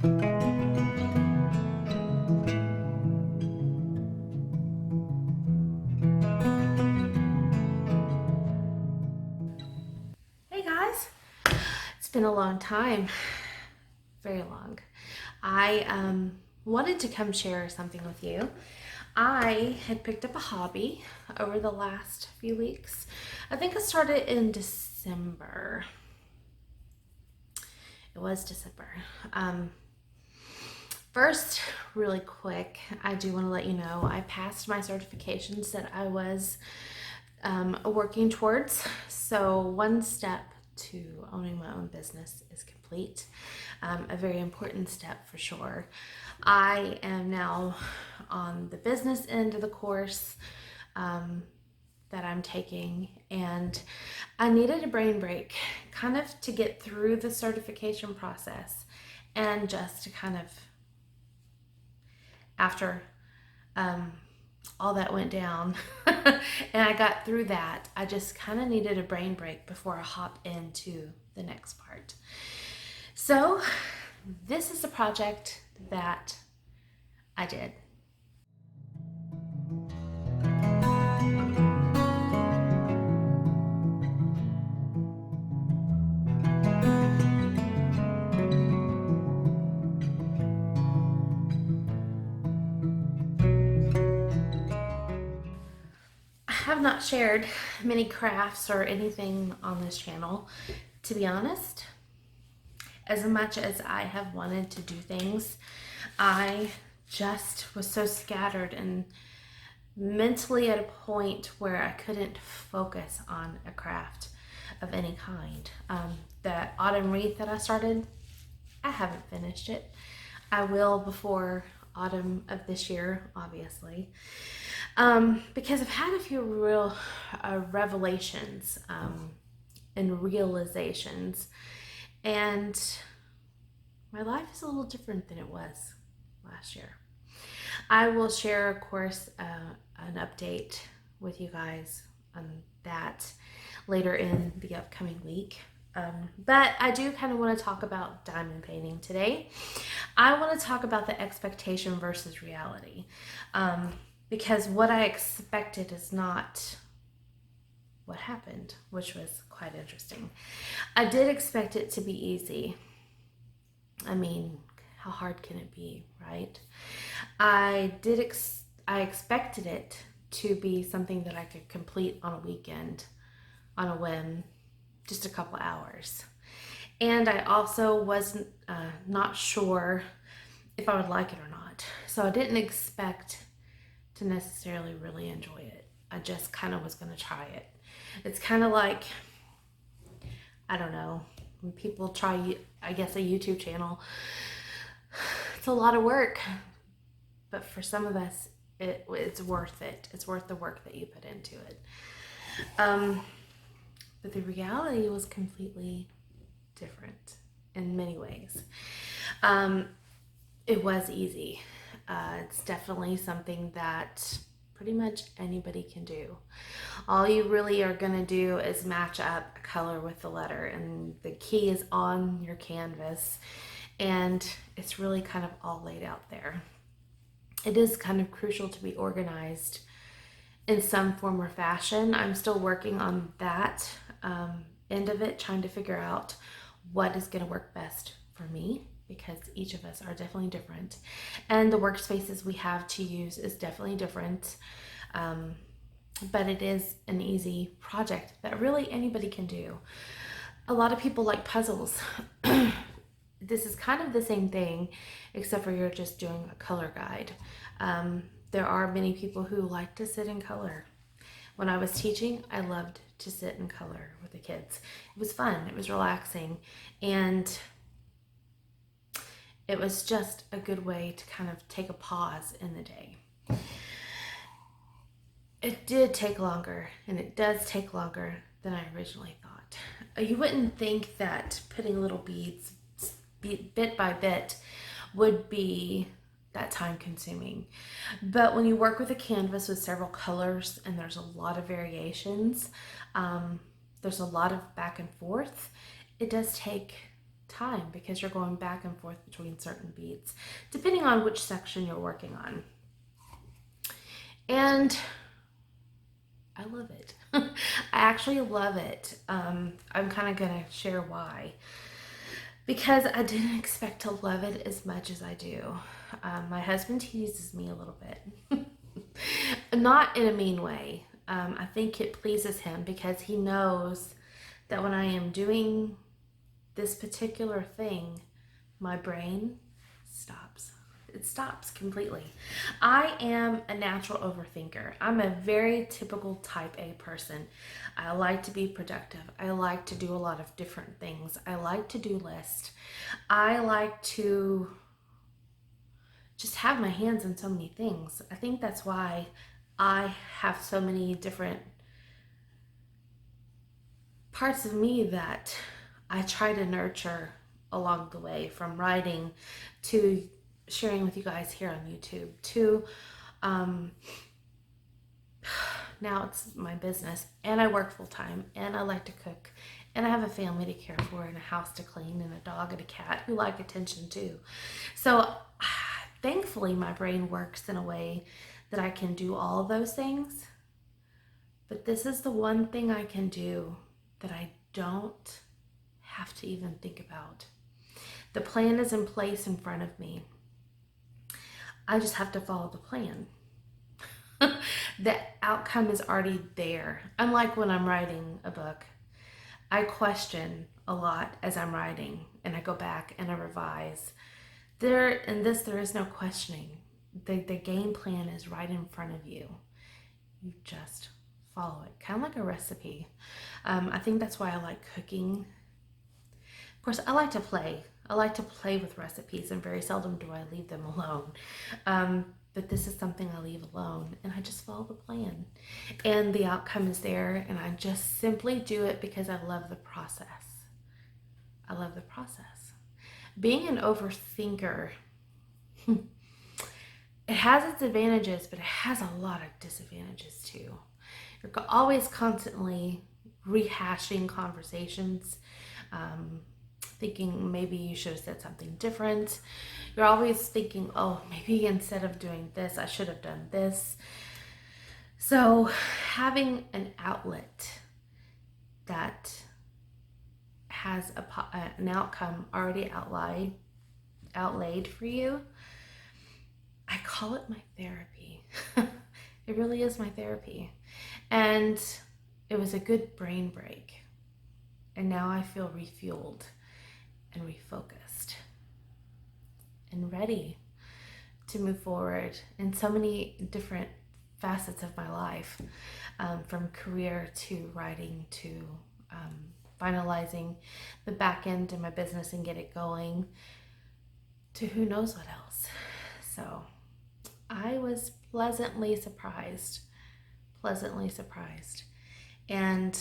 Hey guys, it's been a long time, very long. I wanted to come share something with you. I had picked up a hobby over the last few weeks. I think I started in December. It was December. First, really quick, I do want to let you know I passed my certifications that I was working towards. So one step to owning my own business is complete. A very important step for sure. I am now on the business end of the course that I'm taking, and I needed a brain break kind of to get through the certification process, and just to kind of, after all that went down and I got through that, I just kind of needed a brain break before I hop into the next part. So this is a project that I did. I have not shared many crafts or anything on this channel, to be honest. As much as I have wanted to do things, I just was so scattered and mentally at a point where I couldn't focus on a craft of any kind. The autumn wreath that I started, I haven't finished it. I will before autumn of this year, obviously, because I've had a few real revelations and realizations, and my life is a little different than it was last year. I will share, of course, an update with you guys on that later in the upcoming week. But I do kind of want to talk about diamond painting today. I want to talk about the expectation versus reality, because what I expected is not what happened, which was quite interesting. I did expect it to be easy. I mean, how hard can it be, right? I expected it to be something that I could complete on a weekend, on a whim, just a couple hours. And I also wasn't not sure if I would like it or not. So I didn't expect to necessarily really enjoy it. I just kind of was going to try it. It's kind of like, I don't know, when people try, I guess, a YouTube channel, it's a lot of work, but for some of us, it's worth it. It's worth the work that you put into it. But the reality was completely different in many ways. It was easy. It's definitely something that pretty much anybody can do. All you really are going to do is match up a color with the letter, and the key is on your canvas, and it's really kind of all laid out there. It is kind of crucial to be organized in some form or fashion. I'm still working on that end of it, trying to figure out what is going to work best for me, because each of us are definitely different, and the workspaces we have to use is definitely different. But it is an easy project that really anybody can do. A lot of people like puzzles. This is kind of the same thing, except for you're just doing a color guide. There are many people who like to sit in color. When I was teaching, I loved to sit in color with the kids. It was fun, it was relaxing, and it was just a good way to kind of take a pause in the day. It did take longer, and it does take longer than I originally thought. You wouldn't think that putting little beads bit by bit would be that time consuming. But when you work with a canvas with several colors and there's a lot of variations, there's a lot of back and forth, it does take time because you're going back and forth between certain beads, depending on which section you're working on. And I love it. I actually love it. I'm kind of going to share why. Because I didn't expect to love it as much as I do. My husband teases me a little bit. Not in a mean way. I think it pleases him because he knows that when I am doing this particular thing, my brain stops. It stops completely. I am a natural overthinker. I'm a very typical type A person. I like to be productive. I like to do a lot of different things. I like to do lists. I like to just have my hands in so many things. I think that's why I have so many different parts of me that I try to nurture along the way, from writing to sharing with you guys here on YouTube to now it's my business, and I work full time, and I like to cook, and I have a family to care for, and a house to clean, and a dog and a cat who like attention too. So thankfully my brain works in a way that I can do all of those things, but this is the one thing I can do that I don't have to even think about. The plan is in place in front of me. I just have to follow the plan. The outcome is already there. Unlike when I'm writing a book, I question a lot as I'm writing, and I go back and I revise. There is no questioning. The game plan is right in front of you. You just follow it, kind of like a recipe. I think that's why I like cooking. Of course, I like to play. I like to play with recipes, and very seldom do I leave them alone. But this is something I leave alone, and I just follow the plan. And the outcome is there, and I just simply do it because I love the process. I love the process. Being an overthinker, it has its advantages, but it has a lot of disadvantages too. You're always constantly rehashing conversations, thinking maybe you should have said something different. You're always thinking, oh, maybe instead of doing this, I should have done this. So having an outlet that has an outcome already outlaid for you, I call it my therapy. It really is my therapy. And it was a good brain break. And now I feel refueled and refocused and ready to move forward in so many different facets of my life, from career to writing to finalizing the back end of my business and get it going, to who knows what else. So I was pleasantly surprised, and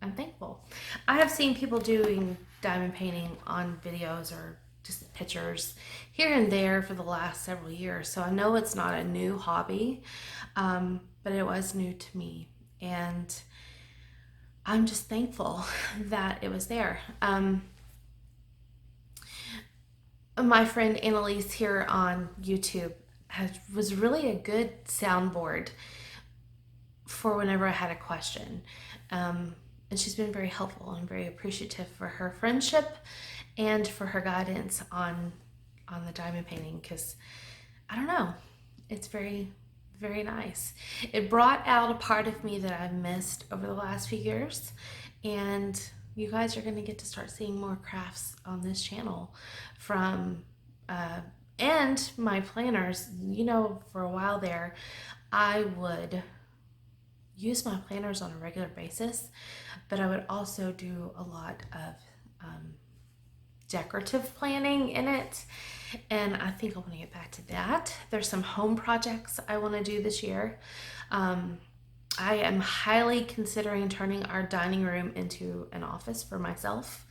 I'm thankful. I have seen people doing diamond painting on videos or just pictures here and there for the last several years, so I know it's not a new hobby, but it was new to me, and I'm just thankful that it was there. My friend Annalise here on YouTube was really a good soundboard for whenever I had a question. And she's been very helpful and very appreciative for her friendship and for her guidance on the diamond painting, because I don't know, it's very, very nice. It brought out a part of me that I've missed over the last few years, and you guys are going to get to start seeing more crafts on this channel from and my planners. You know, for a while there, I would use my planners on a regular basis, but I would also do a lot of decorative planning in it, and I think I want to get back to that. There's some home projects I want to do this year. I am highly considering turning our dining room into an office for myself,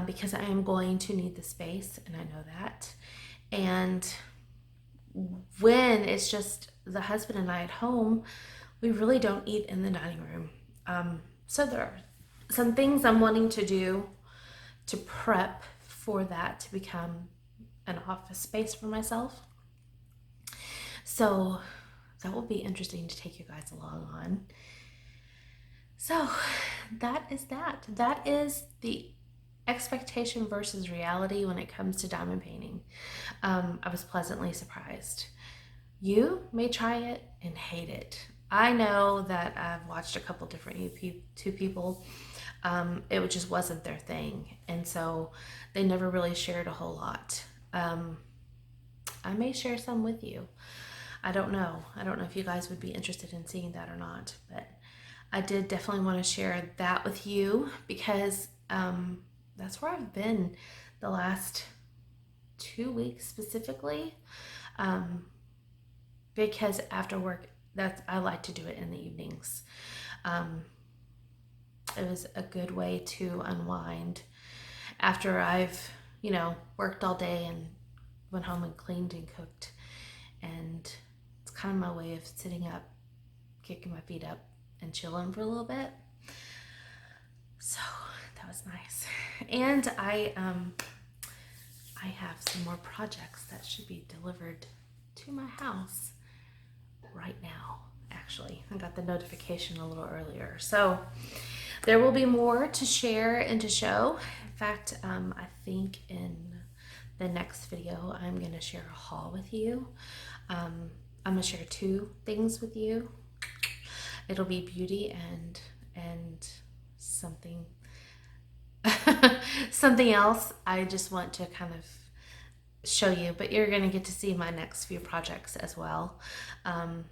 because I am going to need the space, and I know that. And when it's just the husband and I at home, we really don't eat in the dining room. So there are some things I'm wanting to do to prep for that to become an office space for myself. So that will be interesting to take you guys along on. So that is that. That is the expectation versus reality when it comes to diamond painting. I was pleasantly surprised. You may try it and hate it. I know that I've watched a couple different YouTube people. It just wasn't their thing, and so they never really shared a whole lot. I may share some with you. I don't know. I don't know if you guys would be interested in seeing that or not, but I did definitely want to share that with you because that's where I've been the last 2 weeks specifically. Because after work, I like to do it in the evenings. It was a good way to unwind after I've, worked all day and went home and cleaned and cooked. And it's kind of my way of sitting up, kicking my feet up, and chilling for a little bit. So that was nice. And I have some more projects that should be delivered to my house right now. Actually, I got the notification a little earlier. So there will be more to share and to show. In fact, I think in the next video, I'm going to share a haul with you. I'm going to share 2 things with you. It'll be beauty and something something else I just want to kind of show you, but you're going to get to see my next few projects as well. And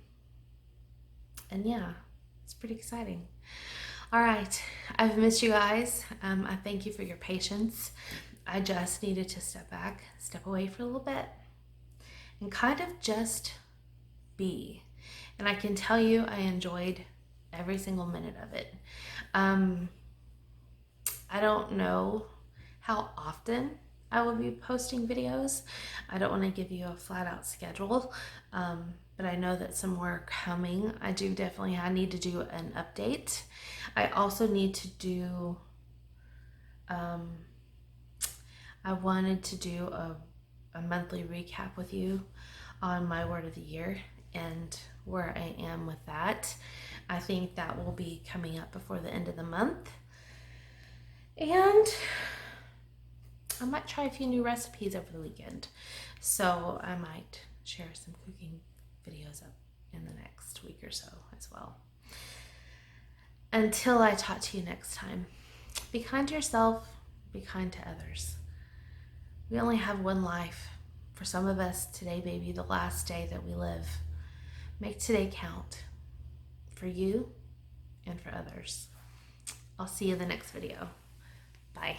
yeah, it's pretty exciting. All right, I've missed you guys. I thank you for your patience. I just needed to step away for a little bit and kind of just be. And I can tell you I enjoyed every single minute of it. I don't know how often I will be posting videos. I don't want to give you a flat out schedule, but I know that some more are coming. I need to do an update. I also need to do, I wanted to do a monthly recap with you on my word of the year and where I am with that. I think that will be coming up before the end of the month. And I might try a few new recipes over the weekend. So I might share some cooking videos up in the next week or so as well. Until I talk to you next time, be kind to yourself, be kind to others. We only have one life. For some of us, today may be the last day that we live. Make today count for you and for others. I'll see you in the next video. Bye.